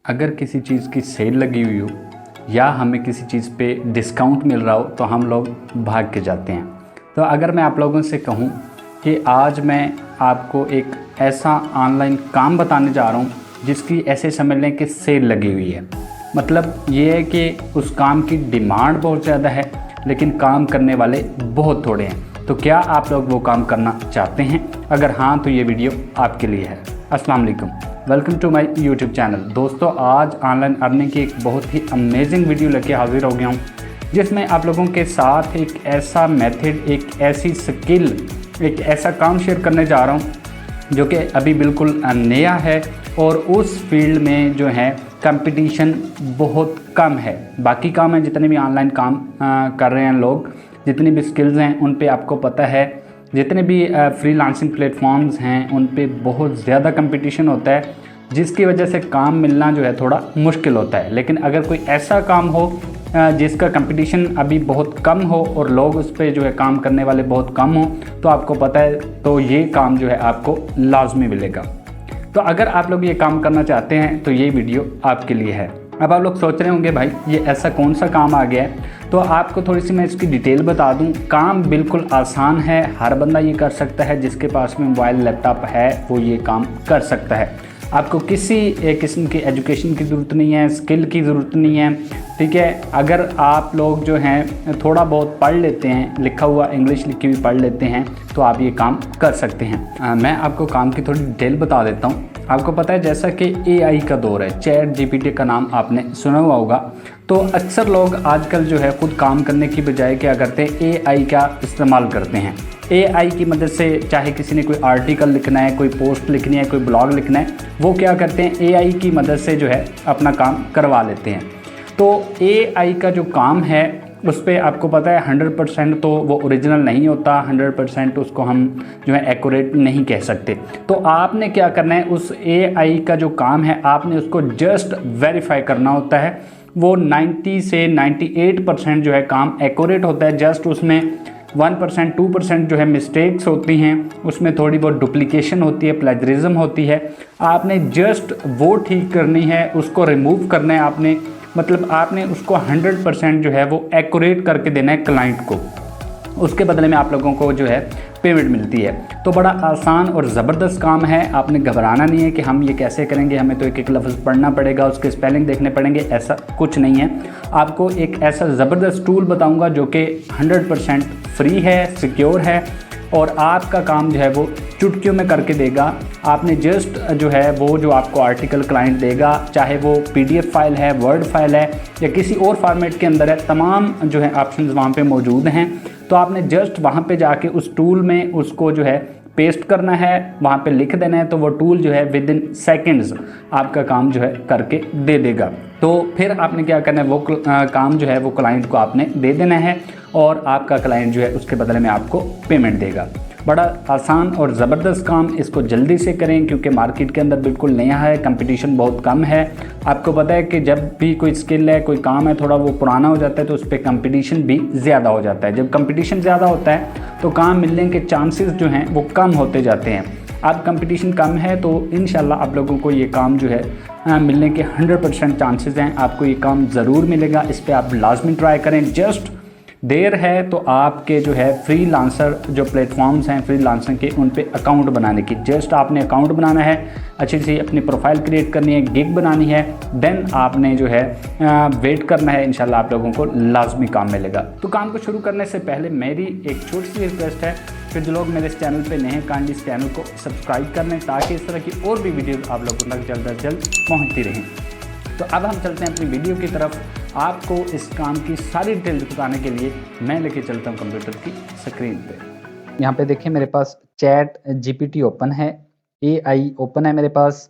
अगर किसी चीज़ की सेल लगी हुई हो या हमें किसी चीज़ पे डिस्काउंट मिल रहा हो तो हम लोग भाग के जाते हैं। तो अगर मैं आप लोगों से कहूँ कि आज मैं आपको एक ऐसा ऑनलाइन काम बताने जा रहा हूँ जिसकी ऐसे समझ लें कि सेल लगी हुई है। मतलब ये है कि उस काम की डिमांड बहुत ज़्यादा है लेकिन काम करने वाले बहुत थोड़े हैं। तो क्या आप लोग वो काम करना चाहते हैं? अगर हाँ तो ये वीडियो आपके लिए है। अस्सलाम वालेकुम, welcome to my YouTube channel. दोस्तों, आज ऑनलाइन अर्निंग की एक बहुत ही अमेजिंग वीडियो लेके हाजिर हो गया हूँ जिसमें आप लोगों के साथ एक ऐसा मेथड, एक ऐसी स्किल, एक ऐसा काम शेयर करने जा रहा हूँ जो कि अभी बिल्कुल नया है और उस फील्ड में जो है कंपटीशन बहुत कम है। बाकी काम है जितने भी ऑनलाइन काम कर रहे हैं लोग, जितनी भी स्किल्स हैं उन पे आपको पता है, जितने भी फ्रीलांसिंग प्लेटफॉर्म्स हैं उन पे बहुत ज़्यादा कंपटीशन होता है जिसकी वजह से काम मिलना जो है थोड़ा मुश्किल होता है। लेकिन अगर कोई ऐसा काम हो जिसका कंपटीशन अभी बहुत कम हो और लोग उस पर जो है काम करने वाले बहुत कम हो तो आपको पता है तो ये काम जो है आपको लाजमी मिलेगा। तो अगर आप लोग ये काम करना चाहते हैं तो ये वीडियो आपके लिए है। अब आप लोग सोच रहे होंगे भाई ये ऐसा कौन सा काम आ गया है, तो आपको थोड़ी सी मैं इसकी डिटेल बता दूं। काम बिल्कुल आसान है, हर बंदा ये कर सकता है, जिसके पास में मोबाइल लैपटॉप है वो ये काम कर सकता है। आपको किसी किस्म की एजुकेशन की ज़रूरत नहीं है, स्किल की ज़रूरत नहीं है, ठीक है। अगर आप लोग जो हैं थोड़ा बहुत पढ़ लेते हैं, लिखा हुआ इंग्लिश लिखी हुई पढ़ लेते हैं तो आप ये काम कर सकते हैं। मैं आपको काम की थोड़ी डिटेल बता देता हूँ। आपको पता है जैसा कि एआई का दौर है, चैट जीपीटी का नाम आपने सुना हुआ होगा। तो अक्सर लोग आजकल जो है खुद काम करने की बजाय क्या करते हैं, एआई का इस्तेमाल करते हैं। एआई की मदद से चाहे किसी ने कोई आर्टिकल लिखना है, कोई पोस्ट लिखनी है, कोई ब्लॉग लिखना है, वो क्या करते हैं एआई की मदद से जो है अपना काम करवा लेते हैं। तो एआई का जो काम है उस पर आपको पता है 100% तो वो ओरिजिनल नहीं होता, 100% उसको हम जो है एक्यूरेट नहीं कह सकते। तो आपने क्या करना है, उस एआई का जो काम है आपने उसको जस्ट वेरीफाई करना होता है। वो 90 से 98% जो है काम एक्यूरेट होता है। जस्ट उसमें 1% 2% जो है मिस्टेक्स होती हैं, उसमें थोड़ी बहुत डुप्लीकेशन होती है, प्लेजरिज्म होती है। आपने जस्ट वो ठीक करनी है, उसको रिमूव करना है आपने। मतलब आपने उसको 100% जो है वो एक्यूरेट करके देना है क्लाइंट को। उसके बदले में आप लोगों को जो है पेमेंट मिलती है। तो बड़ा आसान और ज़बरदस्त काम है। आपने घबराना नहीं है कि हम ये कैसे करेंगे, हमें तो एक एक लफ्ज़ पढ़ना पड़ेगा, उसके स्पेलिंग देखने पड़ेंगे, ऐसा कुछ नहीं है। आपको एक ऐसा ज़बरदस्त टूल बताऊंगा जो कि 100% फ्री है, सिक्योर है और आपका काम जो है वो चुटकियों में करके देगा। आपने जस्ट जो है वो जो आपको आर्टिकल क्लाइंट देगा, चाहे वो पीडीएफ फाइल है, वर्ड फाइल है या किसी और फॉर्मेट के अंदर है, तमाम जो है ऑप्शंस वहाँ पे मौजूद हैं। तो आपने जस्ट वहाँ पे जाके उस टूल में उसको जो है पेस्ट करना है, वहाँ पे लिख देना है, तो वो टूल जो है विद इन सेकेंड्स आपका काम जो है करके दे देगा। तो फिर आपने क्या करना है, वो काम जो है वो क्लाइंट को आपने दे देना है और आपका क्लाइंट जो है उसके बदले में आपको पेमेंट देगा। बड़ा आसान और ज़बरदस्त काम, इसको जल्दी से करें क्योंकि मार्केट के अंदर बिल्कुल नया है, कंपटीशन बहुत कम है। आपको पता है कि जब भी कोई स्किल है, कोई काम है, थोड़ा वो पुराना हो जाता है तो उस पर कंपटीशन भी ज़्यादा हो जाता है। जब कंपटीशन ज़्यादा होता है तो काम मिलने के चांसेस जो हैं वो कम होते जाते हैं। अब कंपटीशन कम है तो इंशाल्लाह आप लोगों को ये काम जो है मिलने के 100% चांसेस हैं। आपको ये काम ज़रूर मिलेगा, इस पर आप लाजमी ट्राई करें। जस्ट देर है तो आपके जो है फ्रीलांसर जो प्लेटफॉर्म्स हैं फ्रीलांसर के, उन पे अकाउंट बनाने की, जस्ट आपने अकाउंट बनाना है, अच्छी सी अपनी प्रोफाइल क्रिएट करनी है, गिग बनानी है, देन आपने जो है वेट करना है। इंशाल्लाह आप लोगों को लाजमी काम मिलेगा। तो काम को शुरू करने से पहले मेरी एक छोटी सी रिक्वेस्ट है कि जो लोग मेरे इस चैनल पे नए हैं काइंडली इस चैनल को सब्सक्राइब कर लें ताकि इस तरह की और भी वीडियोज़ आप लोगों तक जल्द अज जल्द पहुँचती रहें। तो अब हम चलते हैं अपनी वीडियो की तरफ। आपको इस काम की सारी डिटेल्स बताने के लिए मैं लेके चलता हूँ कंप्यूटर की स्क्रीन पे। यहाँ पे देखिए मेरे पास चैट जीपीटी ओपन है, एआई ओपन है मेरे पास।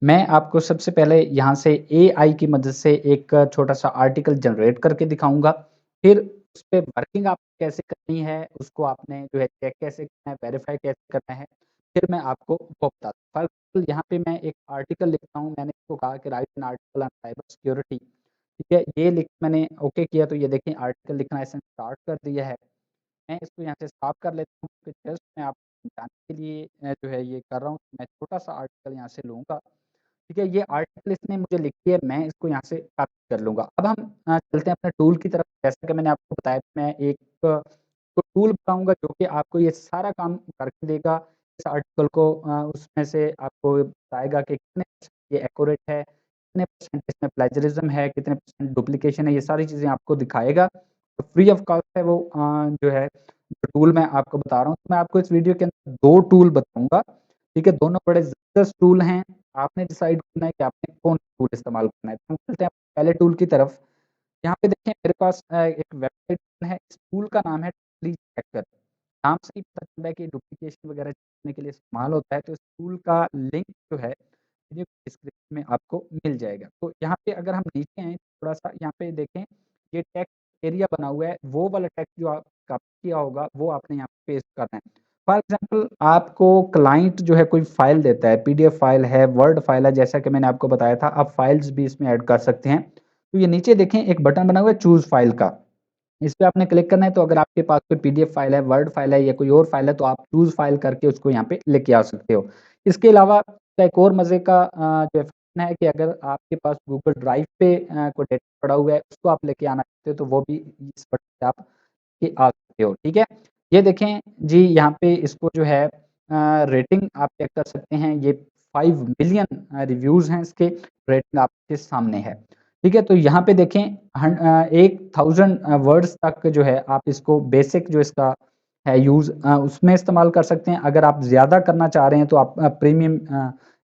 मैं आपको सबसे पहले यहाँ से एआई की मदद से एक छोटा सा आर्टिकल जनरेट करके दिखाऊंगा। फिर उस पर वर्किंग आप कैसे करनी है, उसको आपने जो है चेक कैसे करना है, वेरीफाई कैसे करना है, फिर मैं आपको वो बताता हूँ। फॉर एग्जाम्पल यहाँ पे मैं एक आर्टिकल लिखता हूँ, मैंने इसको कहा कि right an article on cyber security, ठीक है। ये लिख मैंने ओके किया तो ये देखें आर्टिकल लिखना इसने स्टार्ट कर दिया है। मैं इसको यहाँ से स्टॉप कर लेता हूँ कि जस्ट मैं आपको समझाने के लिए जो है ये कर रहा हूँ। मैं छोटा सा आर्टिकल यहाँ से लूँगा, ठीक है, ये आर्टिकल इसने मुझे लिखी है, मैं इसको यहाँ से कॉपी कर लूँगा। अब हम चलते हैं अपने टूल की तरफ। जैसा कि मैंने आपको बताया था, मैं एक तो टूल बताऊँगा जो कि आपको ये सारा काम करके देगा। इस आर्टिकल को उसमें से आपको बताएगा कि कितने परसेंट ये एक्यूरेट है, कितने परसेंट इसमें प्लेजरिज़्म है, कितने परसेंट डुप्लीकेशन है, ये सारी चीज़ें आपको दिखाएगा। तो फ्री ऑफ कॉस्ट है वो जो है, जो टूल मैं आपको बता रहा हूँ। तो मैं आपको इस वीडियो के अंदर 2 टूल बताऊँगा, ठीक है? दोनों बड़े ज़बरदस्त टूल हैं। आपने डिसाइड करना है कि आपने कौन सा टूल इस्तेमाल करना है। तो हम चलते हैं पहले टूल की तरफ। यहाँ पे देखें मेरे पास एक वेबसाइट है, इस टूल का नाम है टूली चेकर। नाम से ही पता चल रहा है कि डुप्लीकेशन वगैरह चेक करने के लिए इस्तेमाल होता है। तो इस टूल का लिंक जो है वीडियो डिस्क्रिप्शन में आपको मिल जाएगा। तो यहाँ पे अगर हम नीचे आएँ, थोड़ा-सा यहाँ पे देखें, ये टेक्स्ट एरिया बना हुआ है, वो वाला टेक्स्ट जो आप कॉपी किया होगा, वो आपने यहाँ पे पेस्ट करना है। फॉर एग्ज़ाम्पल आपको क्लाइंट जो है कोई फ़ाइल देता है, पीडीएफ फ़ाइल है, वर्ड फ़ाइल है, जैसा कि मैंने आपको बताया था, आप फ़ाइल्स भी इसमें ऐड कर सकते हैं। तो ये नीचे देखें एक बटन बना हुआ है चूज़ फ़ाइल का, इस पे आपने क्लिक करना है। तो अगर आपके पास कोई पीडीएफ फ़ाइल है, वर्ड फ़ाइल है या कोई और फ़ाइल है, तो आप चूज़ फ़ाइल करके उसको यहाँ पे लेके आ सकते हो। इसके अलावा इसका एक और मज़े का जो है फंक्शन है कि अगर आपके पास गूगल ड्राइव पे कोई डेटा पड़ा हुआ है, उसको आप लेके आना चाहते हो, तो वो भी इस बटन से आप के आ सकते हो, ठीक है? ये देखें जी, यहाँ पे इसको जो है रेटिंग आप चेक कर सकते हैं। ये 5 मिलियन रिव्यूज़ हैं इसके, रेटिंग आपके सामने है, ठीक है? तो यहाँ पे देखें 1000 वर्ड्स तक जो है आप इसको बेसिक जो इसका है यूज़ उसमें इस्तेमाल कर सकते हैं। अगर आप ज़्यादा करना चाह रहे हैं तो आप प्रीमियम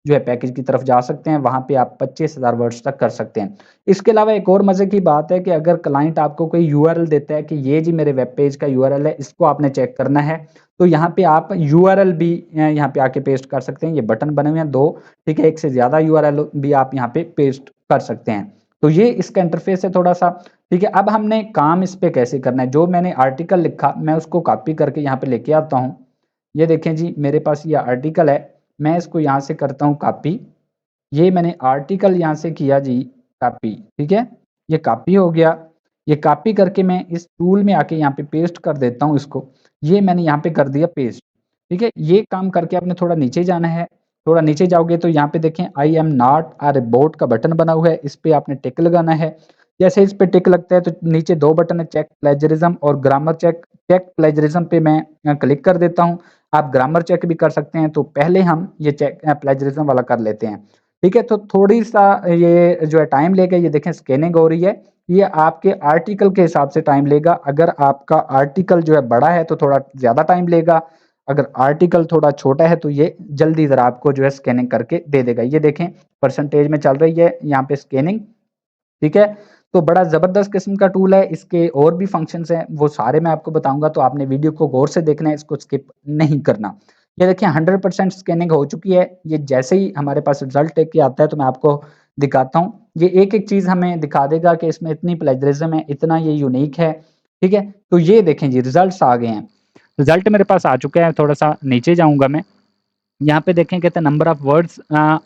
जो है पैकेज की तरफ जा सकते हैं, वहाँ पे आप 25,000 वर्ड्स तक कर सकते हैं। इसके अलावा एक और मज़े की बात है कि अगर क्लाइंट आपको कोई यूआरएल देता है कि ये जी मेरे वेब पेज का यूआरएल है, इसको आपने चेक करना है, तो यहाँ पे आप यूआरएल भी यहाँ पे आके पेस्ट कर सकते हैं। ये बटन बने हुए हैं 2, ठीक है? एक से ज़्यादा यूआरएल भी आप यहाँ पे पेस्ट कर सकते हैं। तो ये इसका इंटरफ़ेस है थोड़ा-सा, ठीक है? अब हमने काम इस पे कैसे करना है, जो मैंने आर्टिकल लिखा, मैं उसको कॉपी करके यहाँ पे लेके आता हूँ। ये देखें जी, मेरे पास ये आर्टिकल है, मैं इसको यहाँ से करता हूँ कॉपी। ये मैंने आर्टिकल यहाँ से किया जी कॉपी, ठीक है? ये कॉपी हो गया। ये कॉपी करके मैं इस टूल में आके यहाँ पे पेस्ट कर देता हूँ इसको। ये मैंने यहाँ पे कर दिया पेस्ट, ठीक है? ये काम करके आपने थोड़ा नीचे जाना है। थोड़ा नीचे जाओगे तो यहाँ पे देखें I am not a robot का बटन बना हुआ है, इस पे आपने टिक लगाना है। जैसे इस पे टिक लगता है तो नीचे 2 बटन है, चेक प्लेजरिज्म और ग्रामर चेक। चेक प्लेजरिज्म पे मैं क्लिक कर देता हूँ। आप ग्रामर चेक भी कर सकते हैं, तो पहले हम ये चेक प्लेजरिज्म वाला कर लेते हैं। ठीक है, तो थोड़ी-सा ये जो है टाइम लेगा, ये देखें स्कैनिंग हो रही है। ये आपके आर्टिकल के हिसाब से टाइम लेगा। अगर आपका आर्टिकल जो है बड़ा है तो थोड़ा ज़्यादा टाइम लेगा, अगर आर्टिकल थोड़ा छोटा है तो ये जल्दी ज़रा आपको जो है स्कैनिंग करके दे देगा। ये देखें परसेंटेज में चल रही है यहाँ पे स्कैनिंग, ठीक है? तो बड़ा ज़बरदस्त किस्म का टूल है, इसके और भी फंक्शंस हैं, वो सारे मैं आपको बताऊँगा, तो आपने वीडियो को गौर से देखना है, इसको स्किप नहीं करना। ये देखिए 100% स्कैनिंग हो चुकी है, ये जैसे ही हमारे पास रिज़ल्ट लेके आता है तो मैं आपको दिखाता हूँ। ये एक-एक चीज़ हमें दिखा देगा कि इसमें इतनी प्लेजरिज़्म है, इतना ये यूनिक है, ठीक है? तो ये देखें जी रिज़ल्ट्स आ गए हैं। रिज़ल्ट मेरे पास आ चुका है, थोड़ा-सा नीचे जाऊँगा मैं। यहाँ पे देखें कहते हैं नंबर ऑफ वर्ड्स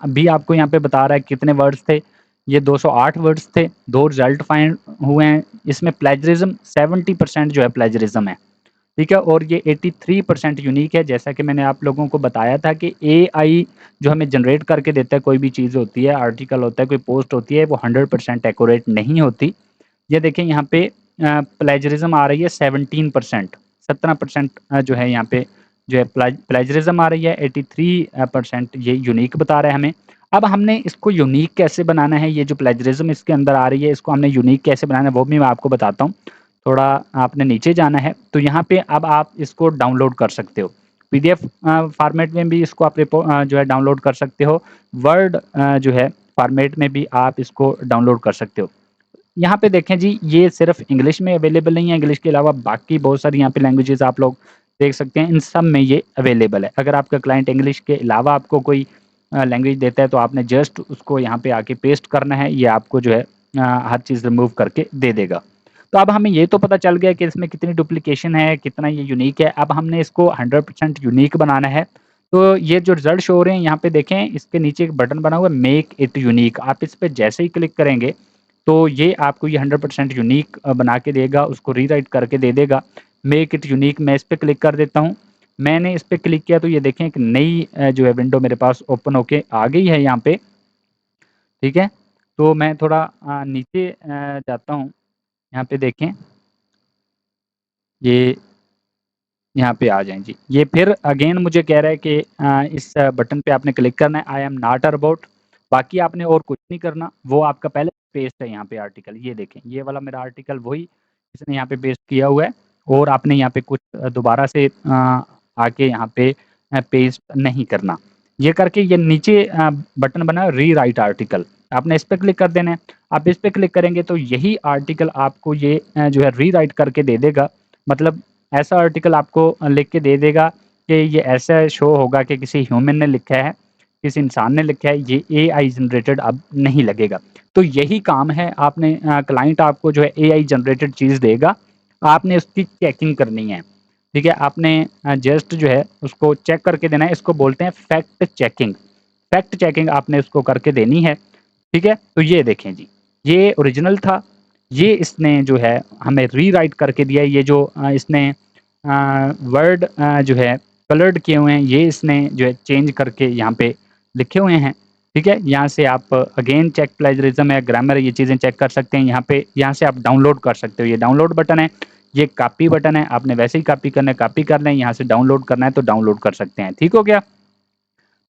भी आपको यहाँ पे बता रहा है कितने वर्ड्स थे। ये 208 वर्ड्स थे, 2 रिजल्ट फाइंड हुए हैं। इसमें प्लेजरिज्म 70% जो है प्लेजरिज्म है, ठीक है? और ये 83% यूनिक है, जैसा कि मैंने आप लोगों को बताया था कि एआई जो हमें जनरेट करके देता है, कोई भी चीज़ होती है, आर्टिकल होता है, कोई पोस्ट होती है, वो 100% एक्यूरेट नहीं होती। ये देखें यहाँ पे प्लेजरिज्म आ रही है 17%, 17% जो है यहाँ पे जो है प्लेजरिज्म आ रही है, 83% ये यूनिक बता रहा है हमें। अब हमने इसको यूनिक कैसे बनाना है, ये जो प्लेजरिज्म इसके अंदर आ रही है, इसको हमने यूनिक कैसे बनाना है वो भी मैं आपको बताता हूँ। थोड़ा आपने नीचे जाना है, तो यहाँ पे अब आप इसको डाउनलोड कर सकते हो। पीडीएफ फॉर्मेट में भी इसको आप जो है डाउनलोड कर सकते हो। वर्ड जो है फॉर्मेट में भी आप इसको डाउनलोड कर सकते हो। यहाँ पे देखें जी, ये सिर्फ़ इंग्लिश में अवेलेबल नहीं है, इंग्लिश के अलावा बाकी बहुत सारी यहाँ पे लैंग्वेजेज़ आप लोग देख सकते हैं, इन सब में ये अवेलेबल है। अगर आपका क्लाइंट इंग्लिश के अलावा आपको कोई लैंग्वेज देता है, तो आपने जस्ट उसको यहाँ पे आके पेस्ट करना है, ये आपको जो है हर चीज़ रिमूव करके दे देगा। तो अब हमें ये तो पता चल गया कि इसमें कितनी डुप्लीकेशन है, कितना ये यूनिक है। अब हमने इसको 100% यूनिक बनाना है। तो ये जो रिज़ल्ट शो हो रहे हैं, यहाँ पे देखें, इसके नीचे एक बटन बना हुआ है, मेक इट यूनिक। आप इस पे जैसे ही क्लिक करेंगे, तो ये आपको ये 100% यूनिक बना के देगा, उसको रीराइट करके दे देगा। मेक इट यूनिक, मैं इस पे क्लिक कर देता हूँ। मैंने इस पे क्लिक किया तो ये देखें एक नई जो है विंडो मेरे पास ओपन होके आ गई है यहाँ पे। ठीक है? तो मैं थोड़ा नीचे जाता हूँ, यहाँ पे देखें, ये यहाँ पे आ जाएँ जी। ये फिर अगेन मुझे कह रहा है कि इस बटन पे आपने क्लिक करना है, I am not a robot. बाकी आपने और कुछ नहीं करना, वो आपका पहले पेस्ट है यहाँ पे आर्टिकल, ये देखें, ये वाला मेरा आर्टिकल वही इसने यहाँ पे पेस्ट किया हुआ है और आपने यहाँ पे कुछ दोबारा से आके यहाँ पे पेस्ट नहीं करना। ये करके ये नीचे बटन बना है रीराइट आर्टिकल, आपने इस पे क्लिक कर देना है। आप इस पे क्लिक करेंगे तो यही आर्टिकल आपको ये जो है रीराइट करके दे देगा। मतलब ऐसा आर्टिकल आपको लिख के दे देगा कि ये ऐसा शो होगा कि किसी ह्यूमन ने लिखा है, किसी इंसान ने लिखा है, ये एआई जनरेटेड अब नहीं लगेगा। तो यही काम है, आपने क्लाइंट आपको जो है एआई जनरेटेड चीज़ देगा, आपने उसकी चेकिंग करनी है, ठीक है? आपने जस्ट जो है उसको चेक करके देना है, इसको बोलते हैं फैक्ट चेकिंग। फैक्ट चेकिंग आपने उसको करके देनी है, ठीक है? तो ये देखें जी, ये ओरिजिनल था, ये इसने जो है हमें रीराइट करके दिया है। ये जो इसने वर्ड जो है कलर्ड किए हुए हैं, ये इसने जो है चेंज करके यहाँ पे लिखे हुए हैं, ठीक है? यहाँ से आप अगेन चेक प्लेजरिज्म है, ग्रामर है, ये चीज़ें चेक कर सकते हैं। यहाँ से आप डाउनलोड कर सकते हो, ये डाउनलोड बटन है, ये कॉपी बटन है, आपने वैसे ही कॉपी करना है, कॉपी कर लें, यहाँ से डाउनलोड करना है तो डाउनलोड कर सकते हैं, ठीक हो गया?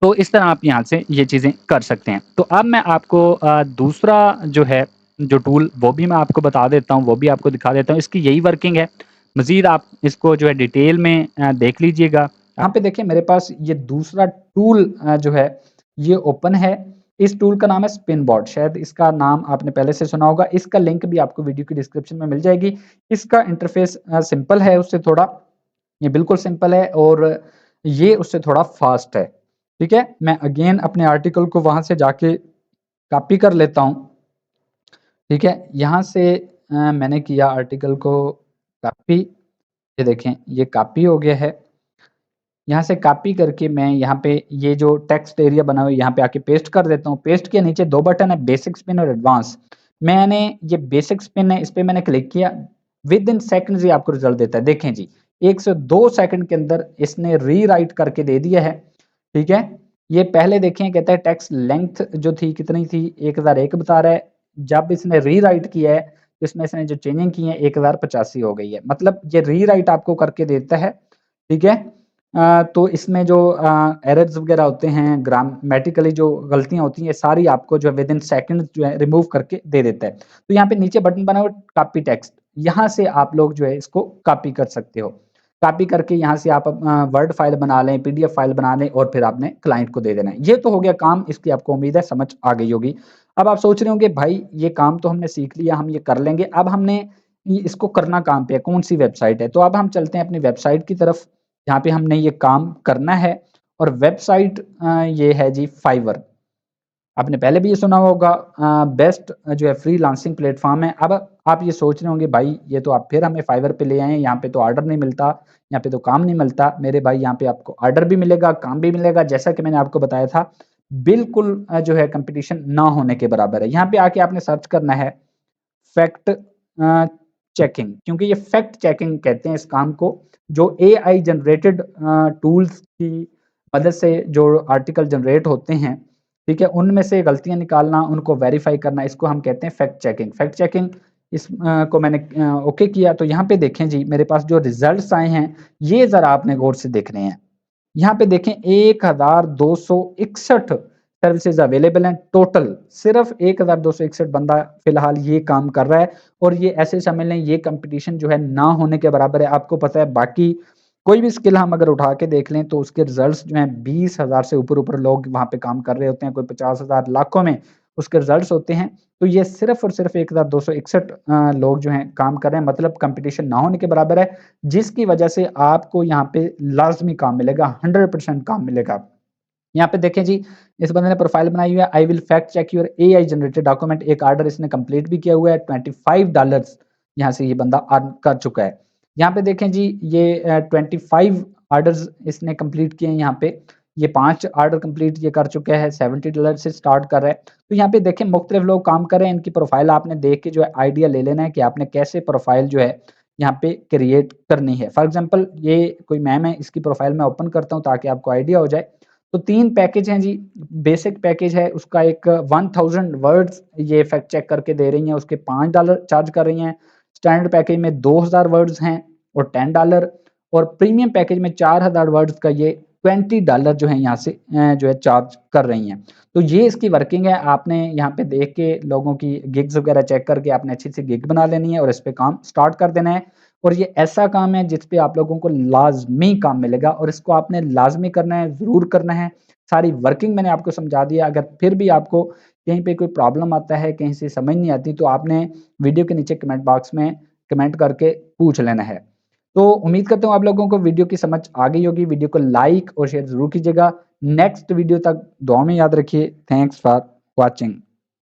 तो इस तरह आप यहाँ से ये चीज़ें कर सकते हैं। तो अब मैं आपको दूसरा जो है, जो टूल वो भी मैं आपको बता देता हूँ, वो भी आपको दिखा देता हूँ। इसकी यही वर्किंग है। मज़ीद आप इसको जो है डिटेल में देख लीजिएगा। यहाँ पे देखिए मेरे पास ये दूसरा टूल जो है ये ओपन है। इस टूल का नाम है स्पिन बोर्ड, शायद इसका नाम आपने पहले से सुना होगा। इसका लिंक भी आपको वीडियो की डिस्क्रिप्शन में मिल जाएगी। इसका इंटरफेस सिंपल है उससे थोड़ा, ये बिल्कुल सिंपल है और ये उससे थोड़ा फास्ट है, ठीक है? मैं अगेन अपने आर्टिकल को वहाँ से जाके कॉपी कर लेता हूँ, ठीक है? यहाँ से मैंने किया आर्टिकल को कॉपी, ये देखें ये कॉपी हो गया है। यहाँ से कॉपी करके मैं यहाँ पे ये जो टेक्स्ट एरिया बना हुआ है यहाँ पे आके पेस्ट कर देता हूँ। पेस्ट के नीचे 2 बटन है, बेसिक स्पिन और एडवांस। मैंने ये बेसिक स्पिन है, इस पे मैंने क्लिक किया, विद इन सेकंड्स ये आपको रिजल्ट देता है। देखें जी, 1 से 2 सेकंड के अंदर इसने रीराइट करके दे दिया है, ठीक है? ये पहले देखें, कहता है टेक्स्ट लेंथ जो थी कितनी थी, 1001 बता रहा है। जब इसने रीराइट किया है तो इसमें इसने जो चेंजिंग की है 1085 हो गई है। मतलब ये रीराइट आपको करके देता है, ठीक है? तो इसमें जो एरर्स वगैरह होते हैं, ग्रामेटिकली जो गलतियाँ होती हैं, सारी आपको जो है विद इन सेकंड्स जो है रिमूव करके दे देता है। तो यहाँ पे नीचे बटन बना हुआ है कॉपी टेक्स्ट, यहाँ से आप लोग जो है इसको कॉपी कर सकते हो। कॉपी करके यहाँ से आप वर्ड फाइल बना लें, पीडीएफ फाइल बना लें और फिर आपने क्लाइंट को दे देना है। ये तो हो गया काम, इसकी आपको उम्मीद है समझ आ गई होगी। अब आप सोच रहे होंगे भाई ये काम तो हमने सीख लिया, हम ये कर लेंगे, अब हमने इसको करना कहाँ पे है, कौन सी वेबसाइट है? तो अब हम चलते हैं अपनी वेबसाइट की तरफ, जहाँ पे हमने ये काम करना है। और वेबसाइट ये है जी फाइवर। आपने पहले भी ये सुना होगा, बेस्ट जो है फ्रीलांसिंग प्लेटफॉर्म है। अब आप ये सोच रहे होंगे भाई ये तो आप फिर हमें फाइवर पे ले आए हैं, यहाँ पे तो ऑर्डर नहीं मिलता, यहाँ पे तो काम नहीं मिलता। मेरे भाई यहाँ पे आपको ऑर्डर भी मिलेगा, काम भी मिलेगा, जैसा कि मैंने आपको बताया था, बिल्कुल जो है कंपटीशन ना होने के बराबर है। यहाँ पे आके आपने सर्च करना है फैक्ट चेकिंग, क्योंकि ये फैक्ट चेकिंग कहते हैं इस काम को, जो एआई जनरेटेड टूल्स की मदद से जो आर्टिकल जनरेट होते हैं, ठीक है? उनमें से गलतियाँ निकालना, उनको वेरीफाई करना, इसको हम कहते हैं फैक्ट चेकिंग। फैक्ट चेकिंग इस को मैंने ओके किया तो यहाँ पे देखें जी मेरे पास जो रिजल्ट्स आए हैं, ये ज़रा आपने गौर से देखने हैं। यहाँ पे देखें 1261 सर्विसेज अवेलेबल हैं टोटल, सिर्फ 1261 बंदा फिलहाल ये काम कर रहा है। और ये ऐसे समझ लें ये कंपटीशन जो है ना होने के बराबर है। आपको पता है बाकी कोई भी स्किल हम अगर उठा के देख लें तो उसके रिजल्ट्स जो हैं 20,000 से ऊपर ऊपर लोग वहाँ पे काम कर रहे होते हैं, कोई 50,000 लाखों में उसके रिजल्ट्स होते हैं। तो ये सिर्फ और सिर्फ 1261 लोग जो हैं काम कर रहे हैं, मतलब कंपटीशन ना होने के बराबर है, जिसकी वजह से आपको यहाँ पे लाज़मी काम मिलेगा, 100% काम मिलेगा। यहाँ पे देखें जी, इस बंदे ने प्रोफाइल बनाई हुई है, I will fact check your AI generated document. एक ऑर्डर इसने कंप्लीट भी किया हुआ है, $25 यहाँ से ये बंदा अर्न कर चुका है। यहाँ पे देखें जी ये 25 ऑर्डर्स इसने कंप्लीट किए हैं। यहाँ पे ये 5 ऑर्डर कंप्लीट ये कर चुका है, $70 से स्टार्ट कर रहा है। तो यहाँ पे देखें मुख्तलिफ लोग काम कर रहे हैं, इनकी प्रोफाइल आपने देख के जो है आइडिया ले लेना है कि आपने कैसे प्रोफाइल जो है यहाँ पे क्रिएट करनी है। फॉर एग्जाम्पल ये कोई मैम है, इसकी प्रोफाइल मैं ओपन करता हूँ ताकि आपको आइडिया हो जाए। तो 3 पैकेज हैं जी। बेसिक पैकेज है उसका एक 1000 वर्ड्स ये फैक्ट चेक करके दे रही हैं, उसके $5 चार्ज कर रही हैं। स्टैंडर्ड पैकेज में 2000 वर्ड्स हैं और $10, और प्रीमियम पैकेज में 4000 वर्ड्स का ये $20 जो है यहाँ से जो है चार्ज कर रही हैं। तो ये इसकी वर्किंग है। आपने यहाँ पे देख के लोगों की गिग्स वगैरह चेक करके आपने अच्छी सी गिग बना लेनी है और इस पे काम स्टार्ट कर देना है। और ये ऐसा काम है जिस पे आप लोगों को लाज़मी काम मिलेगा और इसको आपने लाज़मी करना है, ज़रूर करना है। सारी वर्किंग मैंने आपको समझा दिया। अगर फिर भी आपको कहीं पे कोई प्रॉब्लम आता है, कहीं से समझ नहीं आती, तो आपने वीडियो के नीचे कमेंट बॉक्स में कमेंट करके पूछ लेना है। तो उम्मीद करता हूँ आप लोगों को वीडियो की समझ आ गई होगी। वीडियो को लाइक और शेयर ज़रूर कीजिएगा। नेक्स्ट वीडियो तक दुआ में याद रखिए। Thanks for watching.